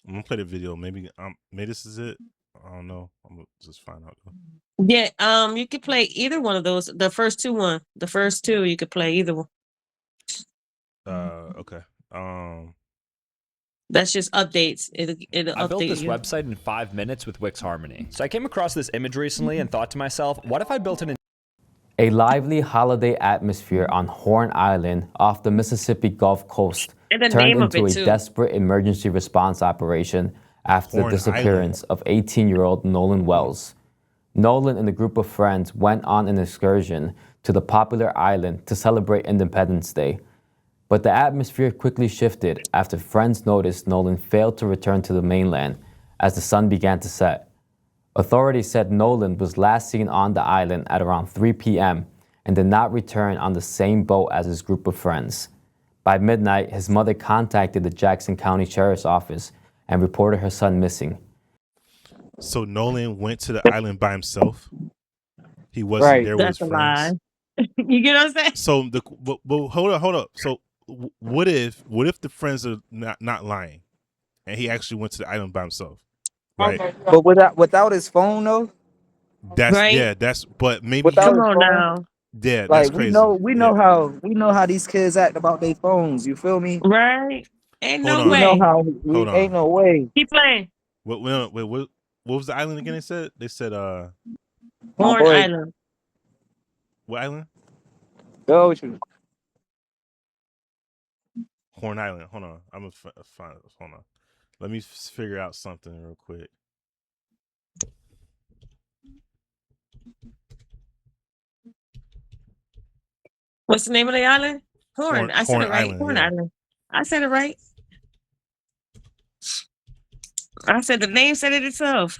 I'm gonna play the video. Maybe this is it. I don't know. I'm gonna just find out. Yeah, you could play either one of those. The first two, you could play either one. Okay. That's just updates. It'll I built update this you. website in 5 minutes with Wix Harmony. So I came across this image recently and thought to myself, what if I built an A lively holiday atmosphere on Horn Island off the Mississippi Gulf Coast And the turned name of into it a too. desperate emergency response operation after the Horn disappearance of 18-year-old Nolan Wells. Nolan and a group of friends went on an excursion to the popular island to celebrate Independence Day. But the atmosphere quickly shifted after friends noticed Nolan failed to return to the mainland as the sun began to set. Authorities said Nolan was last seen on the island at around 3 p.m. and did not return on the same boat as his group of friends. By midnight, his mother contacted the Jackson County Sheriff's Office and reported her son missing. So Nolan went to the island by himself. He wasn't there with his That's a friends. lie. You get what I'm saying? So hold up. So what if the friends are not lying, and he actually went to the island by himself, right? But without his phone though, Right? But maybe without Come his on phone, now. yeah, that's like crazy. we know how these kids act about their phones. You feel me? Right? Ain't Hold no on. We know way. how Hold on. ain't no way. Keep playing. What was the island again? They said My Horn boy, Island. what island? go with you. Horn Island. Hold on, I'm gonna find. Hold on, let me figure out something real quick. What's the name of the island? Horn. I said Horn it right. Island, Horn yeah. Island. I said it right. I said the name said it itself.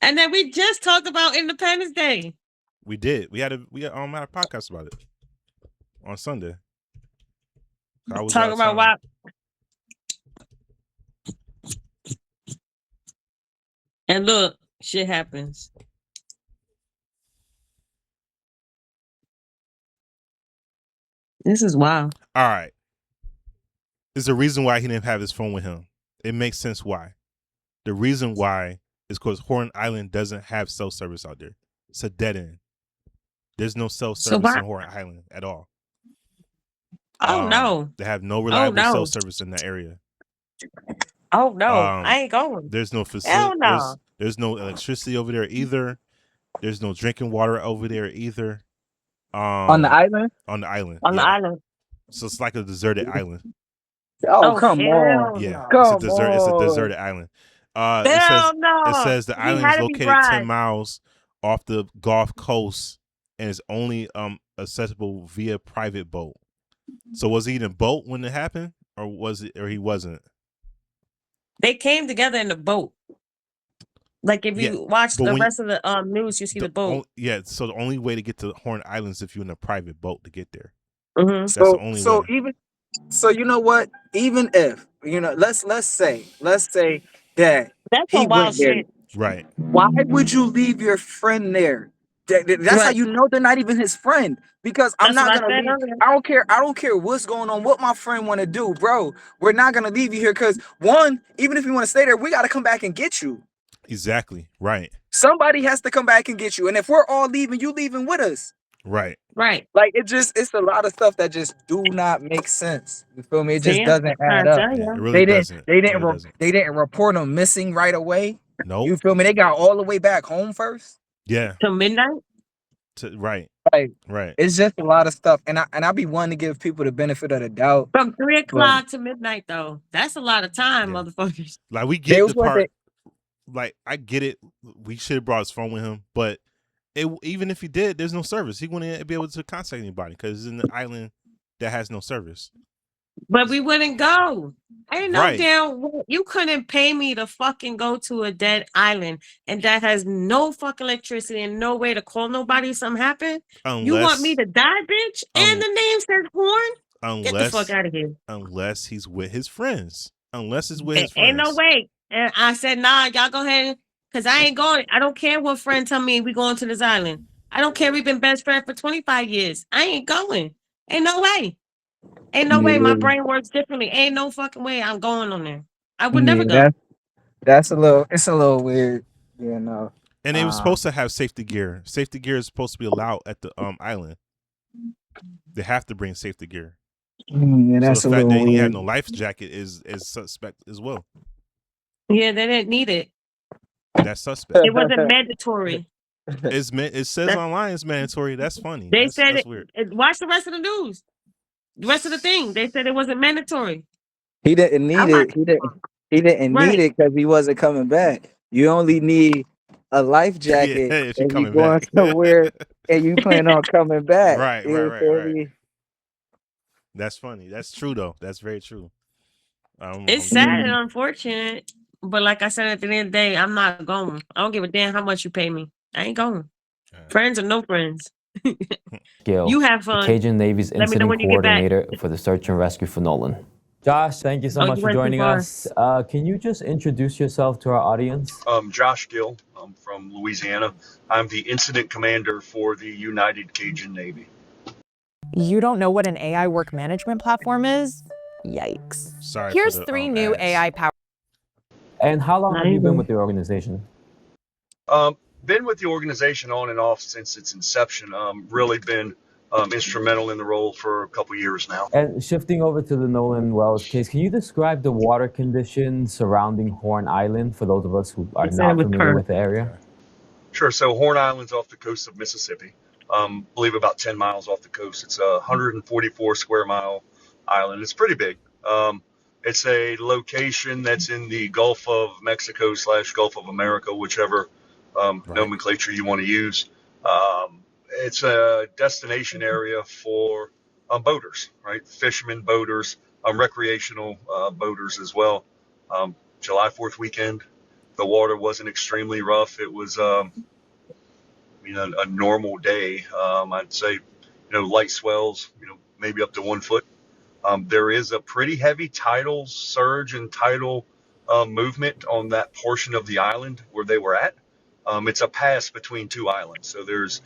And then we just talked about Independence Day. We did. We had a podcast about it on Sunday. I was Talk about why. And look, shit happens. This is wild. All right. There's a reason why he didn't have his phone with him. It makes sense why. The reason why is because Horn Island doesn't have cell service out there. It's a dead end. There's no cell service in Horn Island at all. Oh no. They have no reliable cell service in that area. Oh no. I ain't going. There's no facility. Hell no. There's no electricity over there either. There's no drinking water over there either. On the island? On the island. On the island. So it's like a deserted island. Oh, come on. Yeah. Come it's a deserted island. It says the island is located 10 miles off the Gulf Coast and is only accessible via private boat. So was he in a boat when it happened, or he wasn't? They came together in the boat. Like if you watch the rest of the news, you see the boat. So the only way to get to Horn Island is if you're in a private boat to get there. Mm-hmm. That's the only way. So you know what? Even if let's say that that's he some wild went there, shit. Right? Why would you leave your friend there? That's how you know they're not even his friend. Because I'm not gonna leave. I don't care what's going on, what my friend want to do, bro. We're not gonna leave you here because one, even if you want to stay there, we gotta come back and get you. Exactly. Right. Somebody has to come back and get you. And if we're all leaving, you leaving with us. Right. Right. Like it's a lot of stuff that just do not make sense. You feel me? It just doesn't add up. Yeah, it really doesn't. They didn't report him missing right away. No. You feel me? They got all the way back home first. Yeah. Till midnight. Right. Right. It's just a lot of stuff, and I be wanting to give people the benefit of the doubt. From 3 o'clock to midnight, though, that's a lot of time, motherfuckers. Like we get the part. Like I get it. We should have brought his phone with him, but even if he did, there's no service. He wouldn't be able to contact anybody because it's in the island that has no service. But we wouldn't go. Ain't no damn. You couldn't pay me to fucking go to a dead island and that has no fucking electricity and no way to call nobody if something happened. You want me to die, bitch? And the name says Horn? Get the fuck out of here. Unless he's with his friends. Unless he's with his friends. Ain't no way. And I said, nah, y'all go ahead. Because I ain't going. I don't care what friend tell me we going to this island. I don't care we've been best friends for 25 years. I ain't going. Ain't no way. Ain't no way my brain works differently. Ain't no fucking way I'm going on there. I would never go. It's a little weird, you know. And they were supposed to have safety gear. Safety gear is supposed to be allowed at the island. They have to bring safety gear. Yeah, so that's the a fact little that weird. he had no life jacket is suspect as well. Yeah, they didn't need it. That's suspect. It wasn't mandatory. It says online it's mandatory. That's funny. They said that's weird. Watch the rest of the news. The rest of the thing. They said it wasn't mandatory. He didn't need it. He didn't need it because he wasn't coming back. You only need a life jacket if if you're going back somewhere and you plan on coming back. Right. That's funny. That's true though. That's very true. It's sad and unfortunate, but like I said, at the end of the day, I'm not going. I don't give a damn how much you pay me. I ain't going. Friends or no friends. Gill, you have fun. The Cajun Navy's incident coordinator for the search and rescue for Nolan. Josh, thank you so much for joining us. Can you just introduce yourself to our audience? Josh Gill. I'm from Louisiana. I'm the incident commander for the United Cajun Navy. You don't know what an AI work management platform is? Yikes. Sorry. Here's 3 new AI power. And how long have you been with the organization? Been with the organization on and off since its inception. Really been instrumental in the role for a couple years now. And shifting over to the Nolan Wells case, can you describe the water conditions surrounding Horn Island for those of us who are not familiar with the area? Sure. So Horn Island's off the coast of Mississippi. Believe about 10 miles off the coast. It's a 144 square mile island. It's pretty big. It's a location that's in the Gulf of Mexico / Gulf of America, whichever nomenclature you want to use. It's a destination area for boaters, right? Fishermen, boaters, recreational boaters as well. July 4th weekend, the water wasn't extremely rough. It was, a normal day. I'd say, light swells, maybe up to 1 foot. There is a pretty heavy tidal surge and tidal movement on that portion of the island where they were at. It's a pass between 2 islands, so there's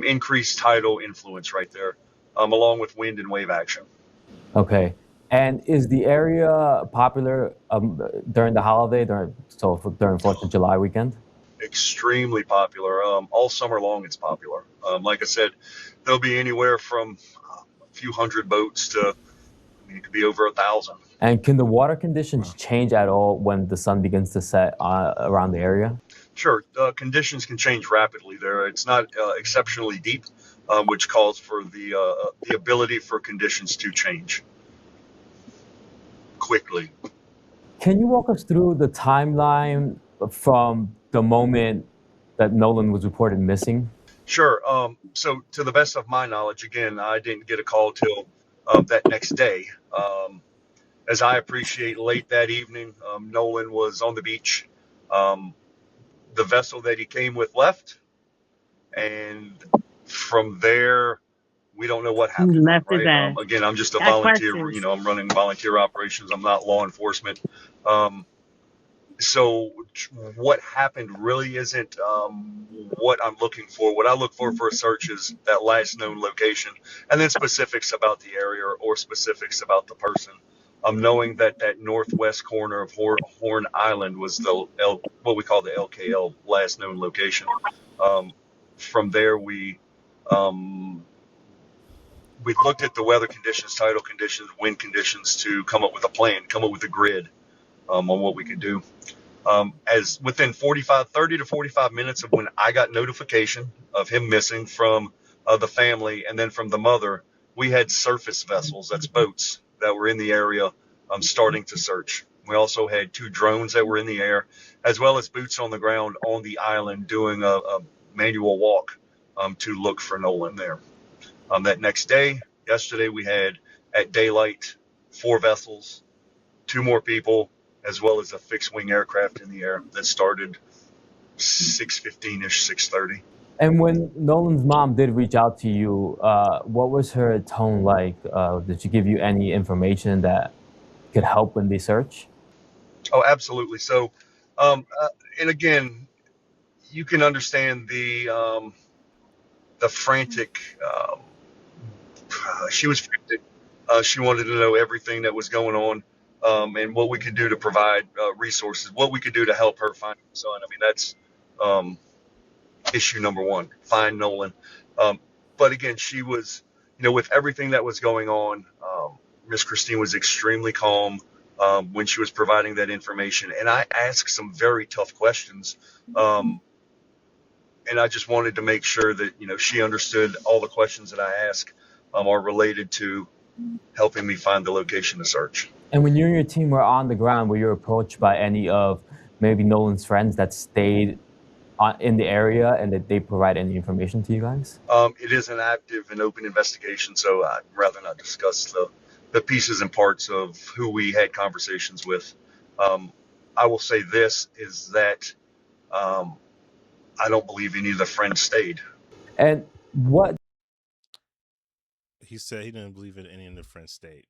increased tidal influence right there, along with wind and wave action. Okay. And is the area popular during the holiday, during 4th of July weekend? Extremely popular. All summer long, it's popular. Like I said, there'll be anywhere from a few hundred boats to, it could be over 1,000. And can the water conditions change at all when the sun begins to set around the area? Sure. Conditions can change rapidly there. It's not exceptionally deep, which calls for the ability for conditions to change quickly. Can you walk us through the timeline from the moment that Nolan was reported missing? Sure. So to the best of my knowledge, again, I didn't get a call till that next day. As I appreciate, late that evening, Nolan was on the beach. The vessel that he came with left, and from there, we don't know what happened. Right? Again, I'm just a volunteer. I'm running volunteer operations. I'm not law enforcement. So what happened really isn't what I'm looking for. What I look for a search is that last known location, and then specifics about the area or specifics about the person. Knowing that northwest corner of Horn Island was what we call the LKL, last known location. From there, we looked at the weather conditions, tidal conditions, wind conditions to come up with a plan, come up with a grid on what we could do. As within 30 to 45 minutes of when I got notification of him missing from the family and then from the mother, we had surface vessels, that's boats, that were in the area starting to search. We also had 2 drones that were in the air, as well as boots on the ground on the island doing a manual walk to look for Nolan there. That next day, yesterday, we had at daylight 4 vessels, 2 more people, as well as a fixed wing aircraft in the air that started 6:15-ish, 6:30. And when Nolan's mom did reach out to you, what was her tone like? Did she give you any information that could help in the search? Oh, absolutely. So, and again, you can understand the frantic. She was frantic. She wanted to know everything that was going on. and what we could do to provide resources, what we could do to help her find her son. I mean, that's issue number one, find Nolan. But again, she was, with everything that was going on, Miss Christine was extremely calm when she was providing that information. And I asked some very tough questions. And I just wanted to make sure that, she understood all the questions that I ask are related to helping me find the location to search. And when you and your team were on the ground, were you approached by any of maybe Nolan's friends that stayed in the area and that they provide any information to you guys? It is an active and open investigation, so I'd rather not discuss the pieces and parts of who we had conversations with. I will say this is that I don't believe any of the friends stayed. And what? He said he didn't believe in any of the friends stayed.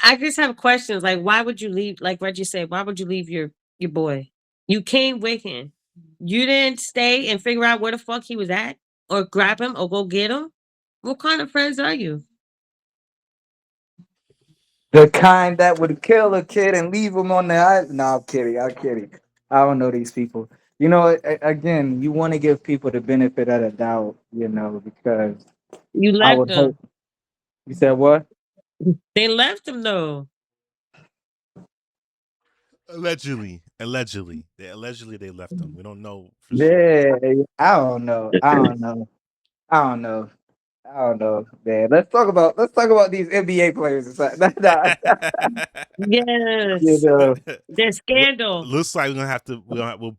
I just have questions. Like, why would you leave? Like Reggie said, why would you leave your boy? You came with him. You didn't stay and figure out where the fuck he was at, or grab him, or go get him. What kind of friends are you? The kind that would kill a kid and leave him on the island. No, I'm kidding. I'm kidding. I don't know these people. Again, you want to give people the benefit of the doubt, because you I left would them. hope. You said what? They left him though. Allegedly, they left them. We don't know for sure. Yeah, I don't know, man. Let's talk about these NBA players. Yes, the scandal. Looks like we're gonna have to.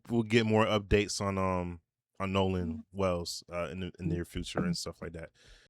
We'll get more updates on Nolan Wells in the near future and stuff like that.